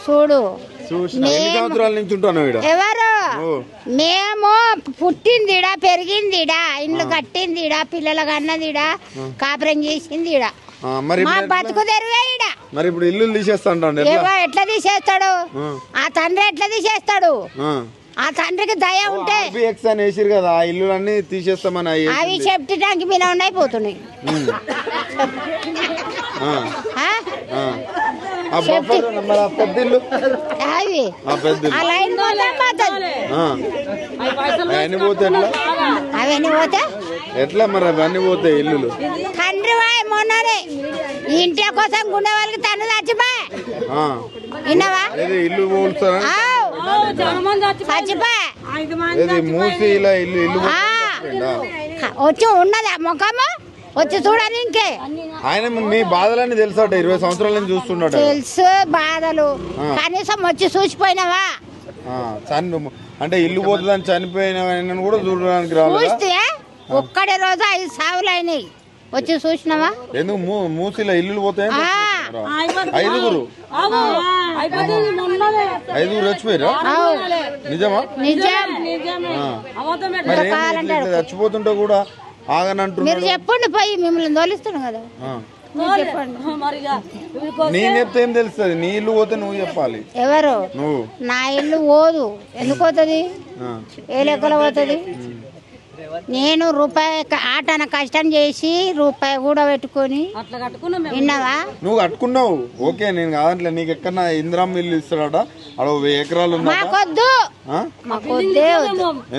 చూడు ఎన్ని సంవత్సరాల నుంచి ఉంటున్నావు ఈడ? ఎవరు మేము పుట్టిందిడా పెరిగిందిడా ఇల్లు కట్టిందిడా పిల్లల కన్నదిడా కాపురం చేసిందిడా మా బతుకు తెరువేడా. మరి ఇప్పుడు ఇల్లు తీసేస్తా ఎట్లా తీసేస్తాడు ఆ తండ్రి ఎట్లా తీసేస్తాడు? ఆ తండ్రికి దయ ఉంటే వేసిరు కదా ఆ ఇల్లు అన్ని తీసేస్తామని అవి చెప్పడానికి మీద అయిపోతున్నాయి. అవన్నీ పోతే ఎట్లా మరి అవన్నీ పోతాయి ఇల్లు? తండ్రి మొన్ననే ఇంటి కోసం గుండె వాళ్ళకి తను చచ్చిపోయా విన్నావా? ఇల్లు మూసి ఇలా ఇల్లు వచ్చి ఉన్నదా ముఖము వచ్చి చూడాలి ఇంకే. ఆయన మీ బాధలన్నీ తెలుసా? 20 సంవత్సరాల నుంచి చూస్తున్నాడు. తెలుసు బాధలు, కనీసం వచ్చి చూసిపోయినావా? అంటే ఇల్లు పోతుందని చనిపోయిన కూడా చూడడానికి రాలేదు. ఒక్కడే రోజు 5 సావులు అయినాయి వచ్చి చూసినావా? ఎందుకు మూసిలో ఇల్లు పోతాయి? 5 చచ్చిపోయారా? నిజమా? చచ్చిపోతుంటే కూడా ఆగనంటున్నారు. మీరు చెప్పండి పోయి మిమ్మల్ని తోలిస్తాను కదా. నేను చెప్తే ఏం తెలుస్తుంది? నీ ఇల్లు పోతే నువ్వు చెప్పాలి. ఎవరు? నువ్వు. నా ఇల్లు పోదు. ఎందుకు పోతుంది? ఏ లెక్కలో పోతుంది? నేను రూపాయి ఆటన కష్టం చేసి రూపాయి కూడా పెట్టుకొని విన్నావా? నువ్వు కట్టుకున్నావు ఓకే, నేను కాదంటే నీకు ఎక్కడ ఇందిరమ్మ ఇల్లు ఇస్తాడట? అక్కడ 1000 ఎకరాలు మాకొద్దు.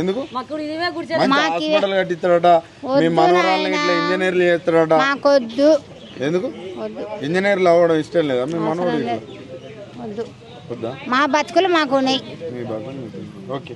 ఎందుకు? హాస్పిటల్ కట్టిస్తాడట, మీ మనవరాళ్ళని ఇట్లా ఇంజనీర్లు చేస్తాడట. మాకొద్దు. ఎందుకు? ఇంజనీర్లు అవ్వడం ఇష్టం లేదా మీ మనవడు? వద్దు. మా బతుకులు మాకు ఉన్నాయి. మీ బతుకులు ఓకే.